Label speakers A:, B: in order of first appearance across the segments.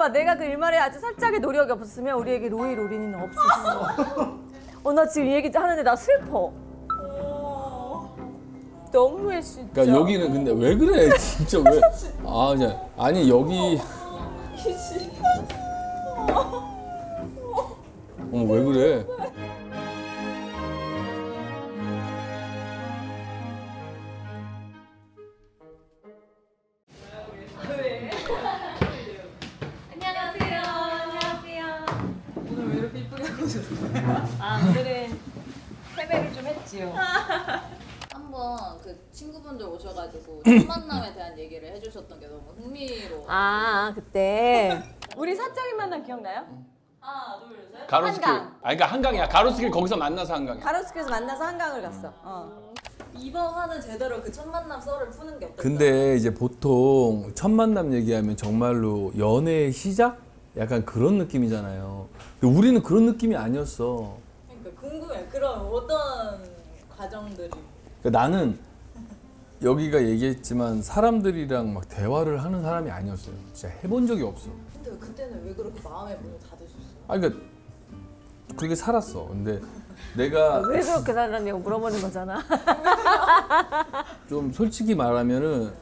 A: 오빠 내가 그 일말에 아주 살짝의 노력이 없었으면 우리에게 로이 로린이는 없었어. 나 지금 이 얘기 하는데 나 슬퍼. 너무해 진짜.
B: 그러니까 여기는 근데 왜 그래 진짜 왜? 아 그냥 아니 여기. 어머 왜 그래?
A: 오늘 왜 이렇게 이쁘게 하고 오셨어요? 오늘은 패배를 좀 했지요.
C: 한번 그 친구분들 오셔가지고 첫 만남에 대한 얘기를 해주셨던 게 너무 흥미로워.
A: 그때 우리 사적인 만남 기억나요?
C: 하나, 둘, 셋.
B: 가로수길.
A: 한강.
B: 그러니까 한강이야. 가로수길 거기서 만나서 한강이야.
A: 가로수길에서 만나서 한강을 갔어.
C: 이번 화는 제대로 그 첫 만남 썰을 푸는 게 어떨까?
B: 근데 이제 보통 첫 만남 얘기하면 정말로 연애의 시작? 약간 그런 느낌이잖아요. 근데 우리는 그런 느낌이 아니었어.
C: 그러니까 궁금해. 그럼 어떤 과정들이?
B: 그러니까 나는 여기가 얘기했지만 사람들이랑 막 대화를 하는 사람이 아니었어요. 진짜 해본 적이 없어.
C: 근데 그때는 왜 그렇게 마음의 문을 닫으셨어요?
B: 그러니까 그렇게 살았어. 근데 내가
A: 왜 그렇게 살았냐고 물어보는 거잖아.
B: 좀 솔직히 말하면은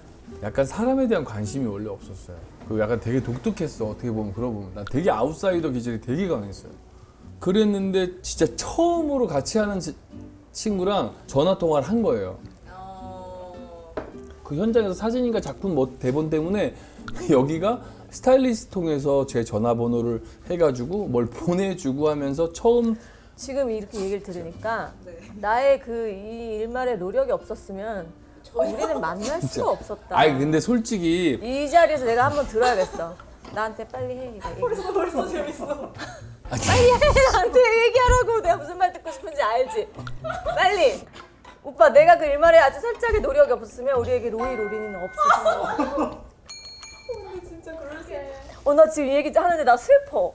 B: 약간 사람에 대한 관심이 원래 없었어요. 그 약간 되게 독특했어. 어떻게 보면 그러고 보면 나 되게 아웃사이더 기질이 되게 강했어요. 그랬는데 진짜 처음으로 같이 하는 친구랑 전화 통화를 한 거예요. 그 현장에서 사진인가 작품 뭐 대본 때문에 여기가 스타일리스트 통해서 제 전화번호를 해가지고 뭘 보내주고 하면서 처음.
A: 지금 이렇게 얘기를 들으니까
C: 네.
A: 나의 그 이 일말의 노력이 없었으면 우리는 만날 수가 없었다.
B: 근데 솔직히
A: 이 자리에서 내가 한번 들어야겠어. 나한테 빨리 해.
C: 벌써 재밌어.
A: 빨리 해. 나한테 얘기하라고. 내가 무슨 말 듣고 싶은지 알지? 빨리. 오빠 내가 그 일말에 아주 살짝의 노력이 없었으면 우리에게 로이 로린이는 없었어.
C: 근데 진짜 그럴 수 있어.
A: 나 지금 이 얘기 하는데 나 슬퍼.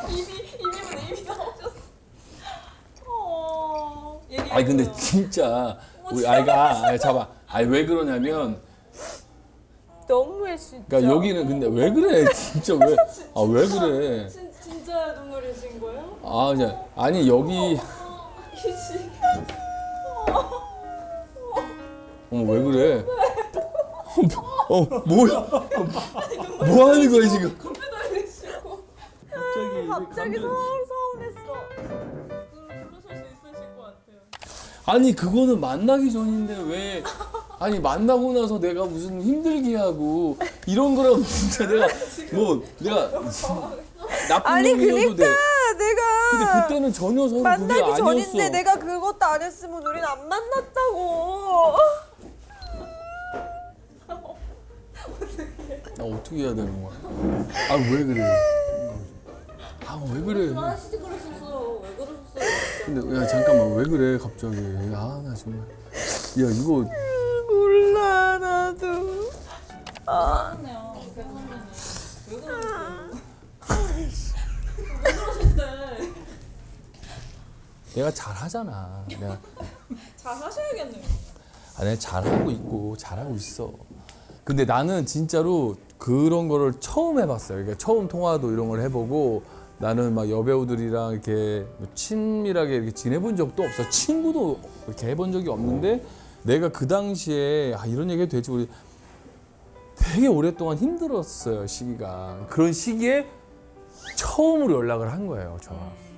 C: 이미 나오셨어.
B: 근데 진짜 우리 아이가 잡아. 왜 그러냐면
A: 너무해 진짜.
B: 그러니까 여기는 근데 왜 그래 진짜 왜? 왜 그래?
C: 진짜 눈물이신 거예요?
B: 그냥 아니 여기. 어머 왜 그래? 뭐야? 뭐 하는 거야 지금?
A: 갑자기 서운했어.
C: 부르실 수 있으실 것 같아요.
B: 아니 그거는 만나기 전인데 왜? 아니 만나고 나서 내가 무슨 힘들게 하고 이런 거라고 진짜 내가 나쁜
A: 아니
B: 놈이어도 돼.
A: 내가
B: 근데 그때는 전혀 서로 그게
A: 만나기
B: 아니었어.
A: 전인데 내가 그것도 안 했으면 우린 안 만났다고.
B: 나 어떻게 해야 되는 거야? 왜 그래? 왜 그래?
C: 하시지 그러셨어요. 왜 그러셨어요?
B: 근데 야 잠깐만 왜 그래 갑자기? 나 정말. 야 이거
A: 몰라 나도.
C: 괜찮네요. 백만년이. 왜 그러셨어요? 왜 그러셨대?
B: 내가 잘하잖아.
C: 잘 하셔야겠네요.
B: 내가 잘하고 있고 잘하고 있어. 근데 나는 진짜로 그런 거를 처음 해봤어요. 그러니까 처음 통화도 이런 걸 해보고 나는 막 여배우들이랑 이렇게 친밀하게 이렇게 지내본 적도 없어. 친구도 이렇게 해본 적이 없는데 내가 그 당시에 이런 얘기 해도 되지 우리 되게 오랫동안 힘들었어요 시기가. 그런 시기에 처음으로 연락을 한 거예요 저랑.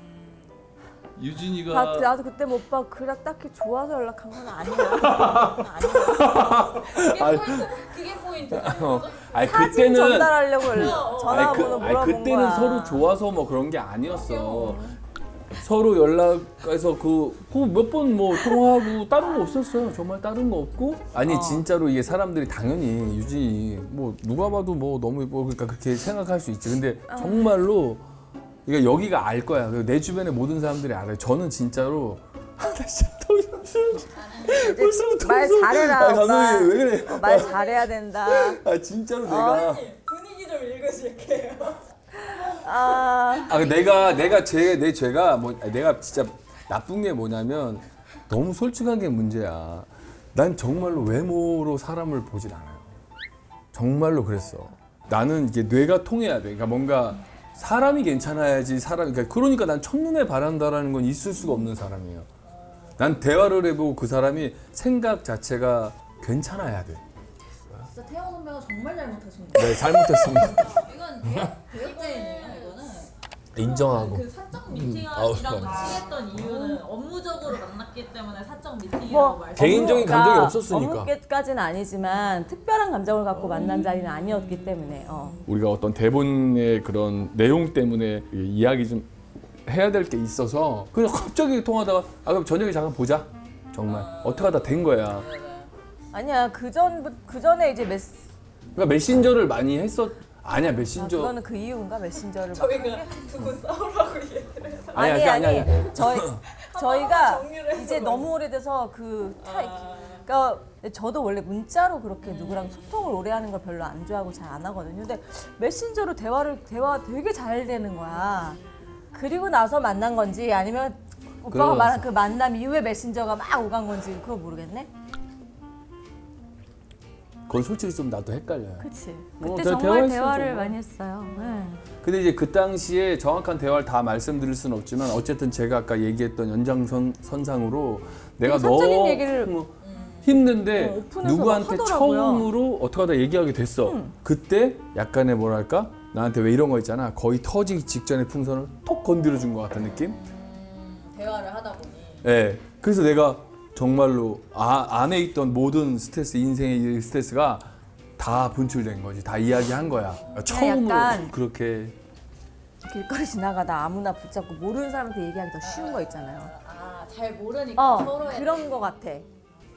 B: 유진이가
A: 나도 그때 뭐 오빠 그닥 딱히 좋아서 연락한 건 아니야.
C: 그게 포인트.
A: 사진
B: 그때는
A: 전달하려고 전화번호 물어본
B: 그때는
A: 거야.
B: 서로 좋아서 뭐 그런 게 아니었어. 서로 연락해서 몇 번 뭐 통화하고 다른 거 없었어요. 정말 다른 거 없고. 진짜로 이게 사람들이 당연히 유진이 뭐 누가 봐도 뭐 너무 예쁘고 그러니까 그렇게 생각할 수 있지. 근데 정말로 그러니까 여기가 알 거야. 내 주변의 모든 사람들이 알아요. 저는 진짜로
A: 말 잘해라 오빠.
B: 감독님 왜 그래?
A: 말 잘해야 된다.
B: 진짜로 내가
C: 분위기 좀 읽으실게요.
B: 내가 내 죄가 내가 진짜 나쁜 게 뭐냐면 너무 솔직한 게 문제야. 난 정말로 외모로 사람을 보질 않아요. 정말로 그랬어. 나는 이게 뇌가 통해야 돼. 그러니까 뭔가 사람이 괜찮아야지 그러니까 난 첫눈에 반한다라는 건 있을 수가 없는 사람이에요. 난 대화를 해보고 그 사람이 생각 자체가 괜찮아야 돼.
C: 진짜 태영 선배가 정말 잘못하신 거예요.
B: 네, 잘못했습니다.
C: 이건 대역죄인이에요. 이거는.
D: 인정하고.
C: 그 사적 미팅이랑
D: 아우,
C: 친했던 이유는 업무적으로 만났기 때문에 사적 미팅이라고
A: 뭐
C: 말씀.
D: 개인적인 감정이 없었으니까.
A: 업무까지는 아니지만 특별한 감정을 갖고 만난 자리는 아니었기 때문에.
B: 우리가 어떤 대본의 그런 내용 때문에 이야기 좀 해야 될 게 있어서 그냥 갑자기 통하다가 그럼 저녁에 잠깐 보자. 정말 어떻게 하다 된 거야.
A: 아니야 그 전에 이제
B: 그러니까 메신저를 많이 했었. 아니야 메신저.
A: 그거는 그 이유인가 메신저를 막
C: 저희가 두 분 싸우라고 얘기를 해서.
B: 아니.
A: 저희가
C: 정리를
A: 이제 너무 오래돼서 그러니까 저도 원래 문자로 그렇게 누구랑 소통을 오래 하는 걸 별로 안 좋아하고 잘 안 하거든요. 근데 메신저로 대화 되게 잘 되는 거야. 그리고 나서 만난 건지 아니면 오빠가
B: 그러고
A: 말한
B: 나서.
A: 그 만남 이후에 메신저가 막 오간 건지 그거 모르겠네.
B: 그건 솔직히 좀 나도 헷갈려요.
A: 그치.
B: 뭐,
A: 그때
B: 내가
A: 정말
B: 대화했어,
A: 대화를
B: 정말.
A: 많이 했어요. 네.
B: 근데 이제 그 당시에 정확한 대화를 다 말씀드릴 수는 없지만 어쨌든 제가 아까 얘기했던 연장선상으로 내가
A: 사적인
B: 너무
A: 얘기를
B: 힘든데
A: 오픈해서
B: 누구한테
A: 막 하더라고요.
B: 처음으로 어떻게 하다 얘기하게 됐어. 그때 약간의 뭐랄까 나한테 왜 이런 거 있잖아. 거의 터지기 직전의 풍선을 톡 건드려 준 것 같은 느낌?
C: 대화를 하다 보니.
B: 네. 그래서 내가 정말로 안에 있던 모든 스트레스, 인생의 스트레스가 다 분출된 거지. 다 이야기한 거야. 처음으로
A: 약간
B: 그렇게.
A: 길거리 지나가다 아무나 붙잡고 모르는 사람한테 얘기하기 더 쉬운 거 있잖아요.
C: 잘 모르니까 서로의
A: 그런 거 같아.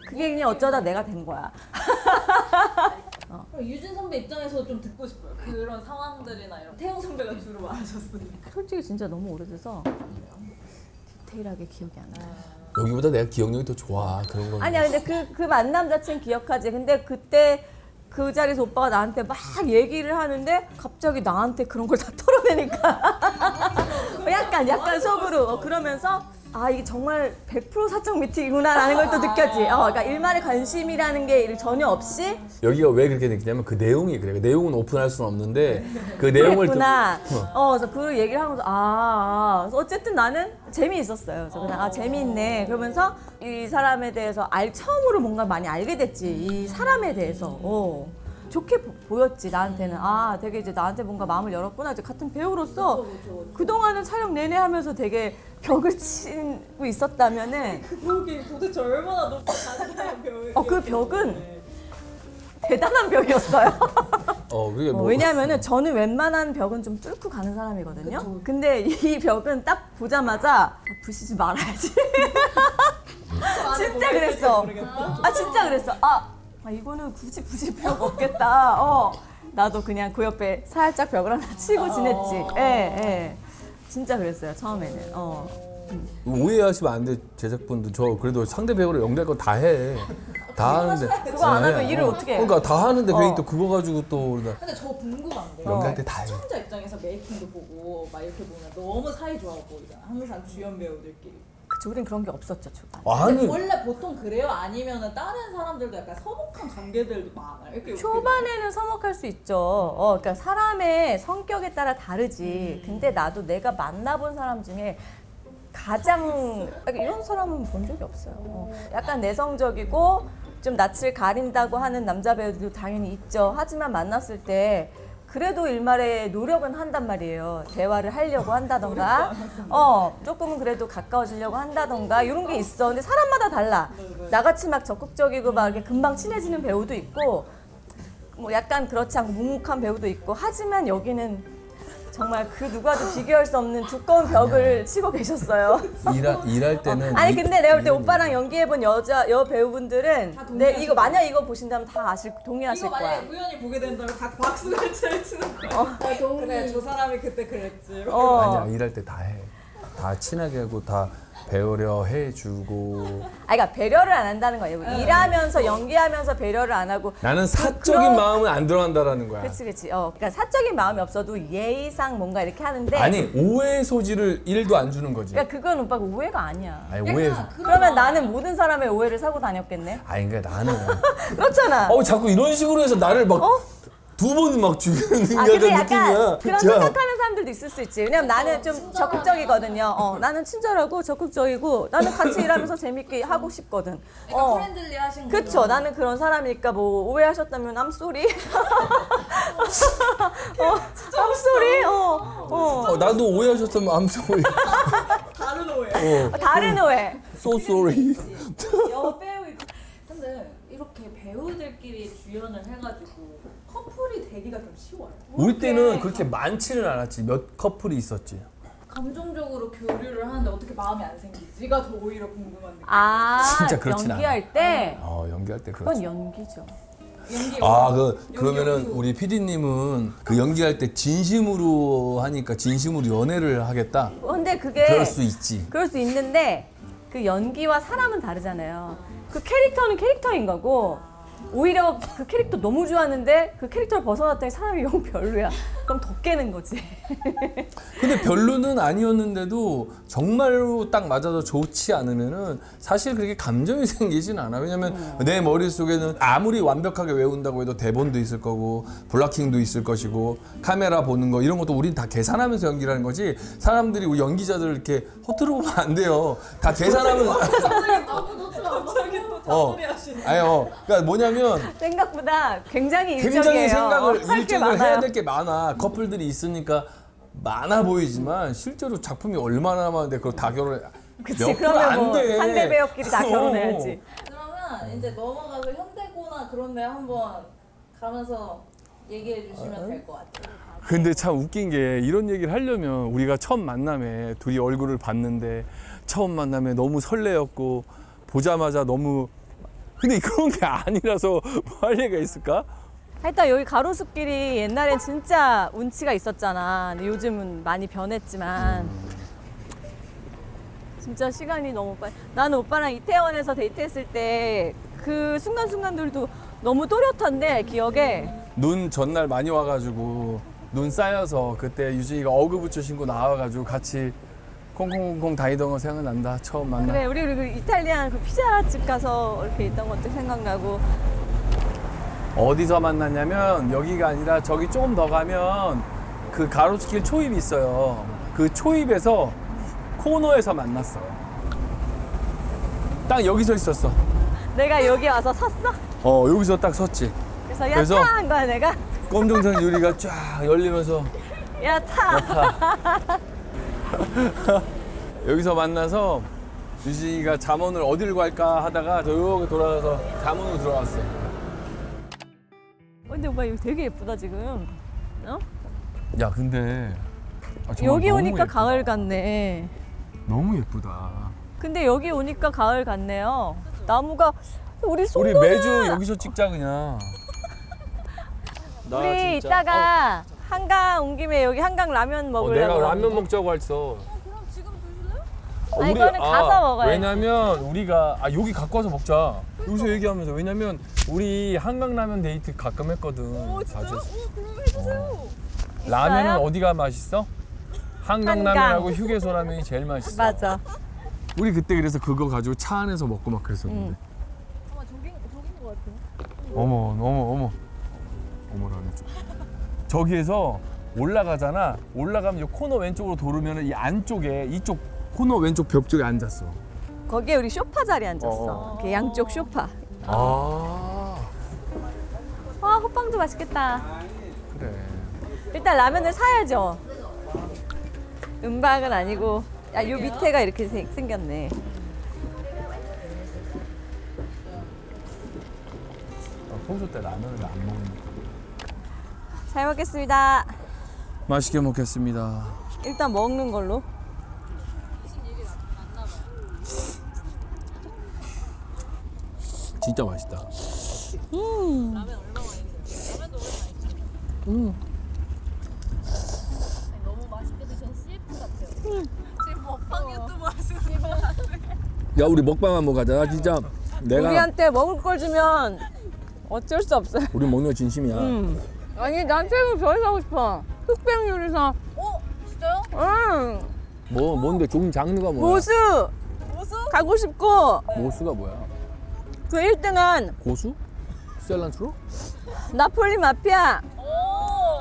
A: 그게 그냥 어쩌다 내가 된 거야.
C: 그럼 유진 선배 입장에서 좀 듣고 싶어요. 그런 상황들이나 이런 태영 선배가 주로 많으셨으니까.
A: 솔직히 진짜 너무 오래돼서 디테일하게 기억이 안 나.
D: 여기보다 내가 기억력이 더 좋아. 그런 건.
A: 아니야 근데 그 만남 자체는 기억하지. 근데 그때 그 자리에서 오빠가 나한테 막 얘기를 하는데 갑자기 나한테 그런 걸 다 털어내니까 약간 속으로 그러면서 이게 정말 100% 사적 미팅이구나라는 걸 또 느꼈지. 그러니까 일말의 관심이라는 게 전혀 없이
D: 여기가 왜 그렇게 느끼냐면 그 내용이 그래. 그 내용은 오픈할 수는 없는데 그 내용을
A: 그랬구나. 그래서 그 얘기를 하면서 그래서 어쨌든 나는 재미있었어요. 그래서 그냥 재미있네. 그러면서 이 사람에 대해서 처음으로 뭔가 많이 알게 됐지. 이 사람에 대해서. 좋게 보였지 나한테는. 되게 이제 나한테 뭔가 마음을 열었구나. 이제 같은 배우로서 그동안은 촬영 내내 하면서 되게 벽을 치고 있었다면은
C: 벽이 도대체 얼마나 높이 가는 벽이.
A: 그 벽은 대단한 벽이었어요.
D: 그게 뭐
A: 왜냐하면은 저는 웬만한 벽은 좀 뚫고 가는 사람이거든요. 근데 이 벽은 딱 보자마자 부시지 말아야지. 진짜 그랬어. 진짜 그랬어. 이거는 굳이 부실 필요가 없겠다. 나도 그냥 그 옆에 살짝 벽을 하나 치고 지냈지. 예. 진짜 그랬어요 처음에는.
B: 오해하시면 안 돼. 제작분도 저 그래도 상대 배우로 연기할 거 다 해. 다 하는데
A: 그거 안 하면 일을 어떻게 해?
B: 그러니까 다 하는데 괜히 또 그거 가지고 또 그러다
C: 근데 저 궁금한 게
B: 연기할 때 다 해.
C: 시청자 입장에서 메이킹도 보고 막 이렇게 보면 너무 사이 좋아 보이잖아. 항상 주연 배우들끼리.
A: 그치, 우린 그런 게 없었죠 초반.
B: 아니
C: 원래 보통 그래요? 아니면은 다른 사람들도 약간 서먹한 관계들도 많아요? 이렇게
A: 초반에는 서먹할 수 있죠. 그러니까 사람의 성격에 따라 다르지. 근데 나도 내가 만나본 사람 중에 가장 약간 이런 사람은 본 적이 없어요. 약간 내성적이고 좀 낯을 가린다고 하는 남자 배우들도 당연히 있죠. 하지만 만났을 때 그래도 일말의 노력은 한단 말이에요. 대화를 하려고 한다던가, 조금은 그래도 가까워지려고 한다던가 이런 게 있어. 근데 사람마다 달라. 나같이 막 적극적이고 막 이렇게 금방 친해지는 배우도 있고, 뭐 약간 그렇지 않고 묵묵한 배우도 있고. 하지만 여기는 정말 그 누구와도 비교할 수 없는 두꺼운 벽을 치고 계셨어요.
B: 일할 때는
A: 근데 내가 볼 때 오빠랑 연기해본 여 배우분들은 이거 만약 이거 보신다면 다 동의하실
C: 이거
A: 거야.
C: 만약에 우연히 보게 된다면 다 박수갈채를 치는 거야. 그래 저 사람이 그때 그랬지.
B: 아니야 일할 때 다 해. 다 친하게 하고 다 배우려 해주고.
A: 그러니까 배려를 안 한다는 거예요. 일하면서 연기하면서 배려를 안 하고.
B: 나는 사적인 마음은 안 들어간다라는 거야.
A: 그치. 그러니까 사적인 마음이 없어도 예의상 뭔가 이렇게 하는데.
B: 아니 오해의 소지를 1도 안 주는 거지.
A: 그러니까 그건 오빠가 오해가 아니야.
B: 아니 오해.
A: 그러면 나는 모든 사람의 오해를 사고 다녔겠네.
B: 아니 그러니까 나는
A: 그렇잖아.
B: 자꾸 이런 식으로 해서 나를 막
D: 두 번 막 죽이는
A: 아 근데
D: 느낌이야.
A: 약간 그런
D: 자.
A: 생각하는 사람들도 있을 수 있지. 왜냐면 나는 좀 적극적이거든요. 나는 친절하고 적극적이고 나는 같이 일하면서 재밌게 하고 싶거든.
C: 그러니까 프렌들리 하신 거죠.
A: 그쵸. 나는 그런 사람이니까 뭐 오해하셨다면 I'm sorry. I'm sorry.
B: 나도 오해하셨으면 I'm sorry.
C: 다른 오해.
A: 다른 오해.
B: So sorry.
C: 여배우 근데 이렇게 배우들끼리 주연을 해가지고 커플이 되기가 좀 쉬워요.
D: 우리 때는 그렇게 많지는 않았지. 몇 커플이 있었지.
C: 감정적으로 교류를 하는데 어떻게 마음이 안 생기지가 더 오히려 궁금한 느낌.
A: 아
B: 진짜 그렇진
A: 연기할 때
B: 연기할 때
A: 그건
B: 그렇지.
A: 연기죠.
C: 연기
B: 그러면은 우리 PD님은 그 연기할 때 진심으로 하니까 진심으로 연애를 하겠다.
A: 근데 그게
B: 그럴 수 있지.
A: 그럴 수 있는데 그 연기와 사람은 다르잖아요. 그 캐릭터는 캐릭터인 거고 오히려 그 캐릭터 너무 좋아하는데 그 캐릭터를 벗어났더니 사람이 영 별로야. 그럼 더 깨는 거지.
B: 근데 별로는 아니었는데도 정말로 딱 맞아서 좋지 않으면은 사실 그렇게 감정이 생기진 않아. 왜냐면 내 머릿속에는 아무리 완벽하게 외운다고 해도 대본도 있을 거고 블락킹도 있을 것이고 카메라 보는 거 이런 것도 우린 다 계산하면서 연기를 하는 거지. 사람들이 우리 연기자들 이렇게 허투루 보면 안 돼요. 다 계산하면서
C: 갑자기 또
B: 어. 그러니까 뭐냐면
A: 생각보다 굉장히 일적이에요.
B: 굉장히 생각을
A: 할 게
B: 일정을 해야
A: 많아요.
B: 될 게 많아. 커플들이 있으니까 많아 보이지만 실제로 작품이 얼마나 많은데 그걸 다 결혼해.
A: 그치,
B: 몇 프로
A: 그러면
B: 안
A: 뭐
B: 돼.
A: 상대 배우끼리 다 결혼해야지.
C: 그러면 이제 넘어가서 현대고나 그런 데 한번 가면서 얘기해 주시면 될 것 같아요.
B: 근데 참 웃긴 게 이런 얘기를 하려면 우리가 처음 만남에 둘이 얼굴을 봤는데 처음 만남에 너무 설레었고 보자마자 너무 근데 그런 게 아니라서 뭐 할 얘기가 있을까?
A: 하여튼 여기 가로수길이 옛날엔 진짜 운치가 있었잖아. 근데 요즘은 많이 변했지만 진짜 시간이 너무 빨리. 나는 오빠랑 이태원에서 데이트했을 때 그 순간순간들도 너무 또렷한데 기억에.
B: 눈 전날 많이 와가지고 눈 쌓여서 그때 유진이가 어그부츠 신고 나와가지고 같이 콩콩콩 다니던 거 생각난다. 처음 만나.
A: 그래 우리 그 이탈리안 그 피자집 가서 이렇게 있던 것도 생각나고.
B: 어디서 만났냐면 여기가 아니라 저기 조금 더 가면 그 가로수길 초입이 있어요. 그 초입에서 코너에서 만났어. 딱 여기서 있었어.
A: 내가 여기 와서 섰어.
B: 여기서 딱 섰지.
A: 그래서
B: 그래서-
A: 야타한 거야 내가.
B: 검정색 유리가 쫙 열리면서
A: 야타.
B: 여기서 만나서 유진이가 잠원을 어디를 갈까 하다가 저기 돌아가서 잠원으로 들어왔어.
A: 근데 오빠 이거 되게 예쁘다 지금. 어?
B: 야 근데 정말
A: 여기
B: 너무
A: 오니까
B: 예쁘다.
A: 가을 같네.
B: 너무 예쁘다.
A: 근데 여기 오니까 가을 같네요. 나무가 우리
B: 우리
A: 송도는
B: 매주 여기서 찍자 그냥. 나
A: 우리
B: 진짜-
A: 이따가 한강 온 김에 여기 한강 라면 먹으려고.
B: 내가 라면
A: 그러는데.
B: 먹자고 했어.
C: 그럼 지금 드실래요?
A: 아니, 이거는 가서 먹어야지.
B: 왜냐면 우리가 여기 갖고 와서 먹자. 여기서 얘기하면서 왜냐면 우리 한강라면 데이트 가끔 했거든.
C: 진짜요?
B: 자주.
C: 그럼 해주세요.
B: 라면은 어디가 맛있어? 한강라면하고
A: 한강.
B: 휴게소 라면이 제일 맛있어.
A: 맞아.
B: 우리 그때 그래서 그거 가지고 차 안에서 먹고 막 그랬었는데.
C: 아마 저긴 것 같아요.
B: 어머. 어머라니. 저기에서 올라가잖아. 올라가면 이 코너 왼쪽으로 돌으면 이 안쪽에 이쪽 코너 왼쪽 벽 쪽에 앉았어.
A: 거기에 우리 쇼파 자리에 앉았어. 이렇게 양쪽 쇼파.
B: 아
A: 호빵도 맛있겠다.
B: 그래.
A: 일단 라면을 사야죠. 은박은 아니고. 야, 요 밑에가 이렇게 생겼네.
B: 평소 때 라면을 안 먹으니까.
A: 잘 먹겠습니다.
B: 맛있게 먹겠습니다.
A: 일단 먹는 걸로.
B: 진짜 맛있다.
C: 너무 맛있게 드신 CF 같아요. 지금 먹방 유튜브 하시는 거
B: 야 우리 먹방 한번 가자. 진짜 내가
A: 우리한테 먹을 걸 주면 어쩔 수 없어요.
B: 우리 먹는 거 진심이야.
A: 아니 난 최고 저기 가고 싶어. 흑백 요리사.
C: 진짜요?
A: 응.
B: 뭔데 종 장르가 뭐야?
A: 고수
C: 무슨?
A: 가고 싶고
B: 모수가 뭐야?
A: 그 1등은
B: 고수? 셀란트로?
A: 나폴리 마피아.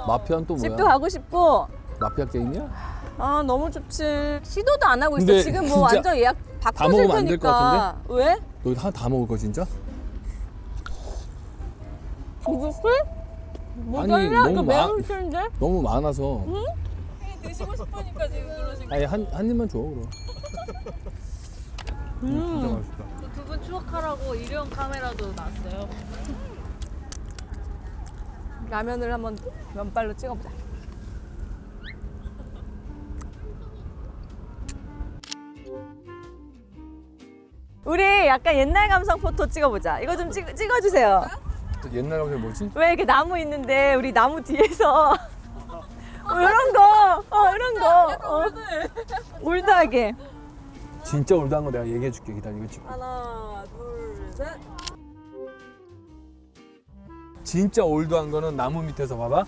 B: 마피아는 또
A: 집도
B: 뭐야?
A: 가고 싶고.
B: 마피아 게임이야?
A: 아 너무 좋지. 시도도 안 하고 있어.
B: 근데
A: 지금 뭐
B: 진짜
A: 완전 예약
B: 다
A: 바꿔줄
B: 먹으면 안될 것
A: 테니까. 왜?
B: 너 하나 다 먹을 거 진짜?
A: 무슨? 뭐
B: 아니,
A: 설마?
B: 너무
A: 이거
B: 마-
A: 매운 술인데?
B: 너무 많아서.
A: 드시고 싶으니까 지금 그러신
B: 아니 한 입만 줘 그럼. 진짜 맛있다.
C: 두 분 추억하라고 일회용 카메라도 놨어요.
A: 라면을 한번 면발로 찍어보자. 우리 약간 옛날 감성 포토 찍어보자. 이거 좀 찍어주세요.
B: 옛날 감성 뭐지?
A: 왜 이렇게 나무 있는데 우리 나무 뒤에서 이런 거, 이런 거, 올드하게.
B: 진짜 올드한 거 내가 얘기해 줄게. 기다려 이거 찍고.
A: 하나, 둘, 셋.
B: 진짜 올드한 거는 나무 밑에서 봐봐.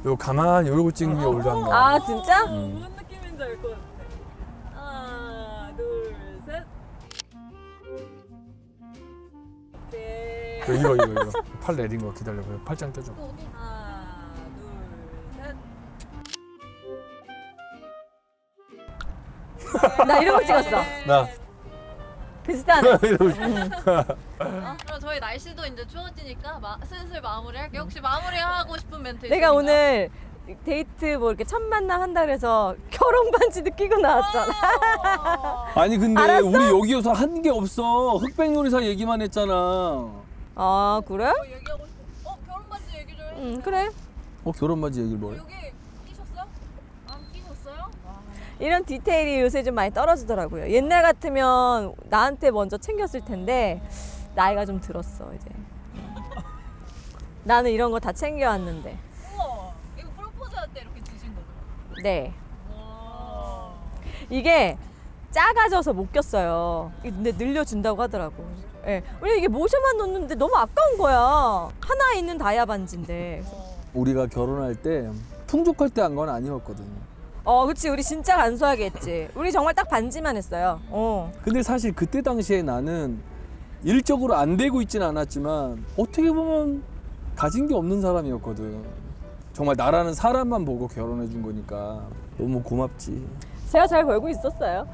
B: 요 가만히 이러고 찍는 게 올드한 거야.
A: 아 진짜?
C: 무슨 느낌인지 알 것 같아. 하나, 둘, 셋. 오케이.
B: 이거 팔 내린 거 기다려봐요. 팔짱 떼줘.
C: 하나, 둘, 셋.
A: 나 이런 거 찍었어.
B: 나
A: 비슷하네.
B: 이러고
C: 그럼 저희 날씨도 이제 추워지니까 슬슬 마무리할게요. 혹시 마무리하고 싶은 멘트
A: 내가
C: 있습니까?
A: 오늘 데이트 뭐 이렇게 첫 만남 한다 그래서 결혼 반지도 끼고 나왔잖아.
B: 아니 근데
A: 알았어?
B: 우리 여기여서 한 게 없어. 흑백 요리사 얘기만 했잖아.
A: 아 그래?
C: 얘기하고 싶어. 결혼 반지 얘기 좀 해.
A: 응 그래.
B: 결혼 맞이 얘기를 뭐 해?
C: 여기 끼셨어요? 안 끼셨어요?
A: 이런 디테일이 요새 좀 많이 떨어지더라고요. 옛날 같으면 나한테 먼저 챙겼을 텐데 나이가 좀 들었어 이제. 나는 이런 거 다 챙겨왔는데.
C: 우와, 이거 프로포즈 할 때 이렇게 주신 거죠?
A: 네.
C: 와.
A: 이게 작아져서 못 꼈어요. 근데 늘려준다고 하더라고. 예. 우리 이게 모셔만 놓는데 너무 아까운 거야. 하나 있는 다이아 반지인데.
B: 우리가 결혼할 때 풍족할 때 한 건 아니었거든.
A: 그치. 우리 진짜 간소하게 했지. 우리 정말 딱 반지만 했어요.
B: 근데 사실 그때 당시에 나는 일적으로 안 되고 있진 않았지만 어떻게 보면 가진 게 없는 사람이었거든. 정말 나라는 사람만 보고 결혼해 준 거니까 너무 고맙지.
A: 제가 잘 벌고 있었어요.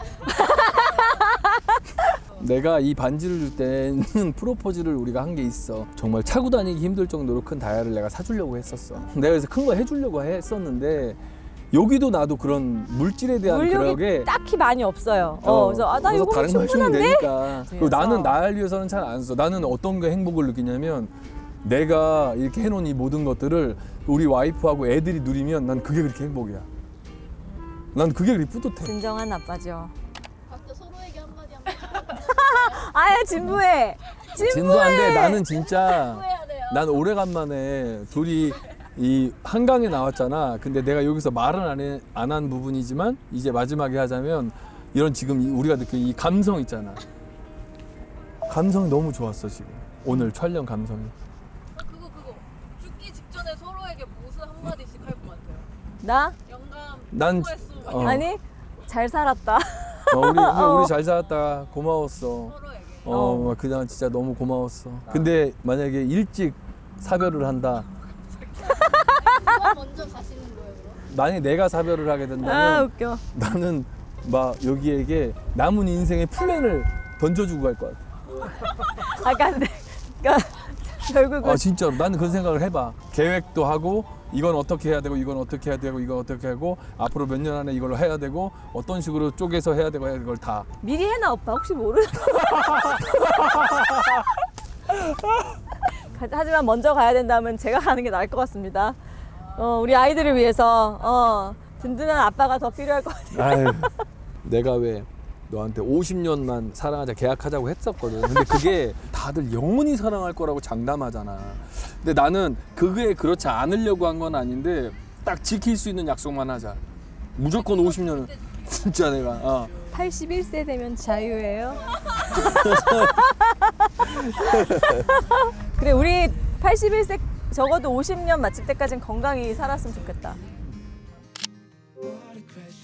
B: 내가 이 반지를 줄 때는 프로포즈를 우리가 한 게 있어. 정말 차고 다니기 힘들 정도로 큰 다이아를 내가 사주려고 했었어. 내가 그래서 큰 거 해주려고 했었는데 여기도 나도 그런 물질에 대한
A: 물욕이
B: 그러게
A: 딱히 많이 없어요. 그래서 나
B: 그래서
A: 이거
B: 다른 거 해주면
A: 충분한데?
B: 되니까. 그리고
A: 그래서.
B: 나는 나를 위해서는 잘 안 써. 나는 어떤 게 행복을 느끼냐면 내가 이렇게 해놓은 이 모든 것들을 우리 와이프하고 애들이 누리면 난 그게 그렇게 행복이야. 난 그게 그렇게 뿌듯해.
A: 진정한 아빠죠.
C: 각자 서로에게 한마디 한마디
A: 아야 진부해.
B: 진부한데 나는 진짜
C: 해야 돼요.
B: 난 오래간만에 둘이 이 한강에 나왔잖아. 근데 내가 여기서 말은 안 한 부분이지만 이제 마지막에 하자면 이런 지금 우리가 느끼는 이 감성 있잖아. 감성이 너무 좋았어 지금. 오늘 촬영 감성이.
C: 그거 죽기 직전에 서로에게 무슨 한마디씩 할 것 같아요.
A: 나?
C: 영감
B: 난
C: 수고했어.
A: 아니 잘 살았다.
B: 우리 잘 살았다. 고마웠어.
C: 서로에게.
B: 그냥 진짜 너무 고마웠어. 근데 만약에 일찍 사별을 한다.
C: 누가 먼저 가시는 거예요, 그럼?
B: 만약에 내가 사별을 하게
A: 아
B: 된다면
A: 웃겨.
B: 나는 막 여기에게 남은 인생의 플랜을 던져주고 갈 것 같아.
A: 아까 근데 그러니까 결국은
B: 진짜로 나는 그런 생각을 해봐. 계획도 하고 이건 어떻게 해야 되고 이건 어떻게 해야 되고 이건 어떻게 하고 앞으로 몇 년 안에 이걸 해야 되고 어떤 식으로 쪼개서 해야 되고 이걸 다.
A: 미리 해놔 오빠 혹시 모르나? 하지만 먼저 가야 된다면 제가 가는 게 나을 것 같습니다. 우리 아이들을 위해서 든든한 아빠가 더 필요할 것 같아요.
B: 아유, 내가 왜 너한테 50년만 사랑하자 계약하자고 했었거든. 근데 그게 다들 영원히 사랑할 거라고 장담하잖아. 근데 나는 그게 그렇지 않으려고 한 건 아닌데 딱 지킬 수 있는 약속만 하자. 무조건 50년은 진짜 내가
A: 81세 되면 자유예요. 그래 우리 81세 적어도 50년 마칠 때까지는 건강히 살았으면 좋겠다.
E: Water crash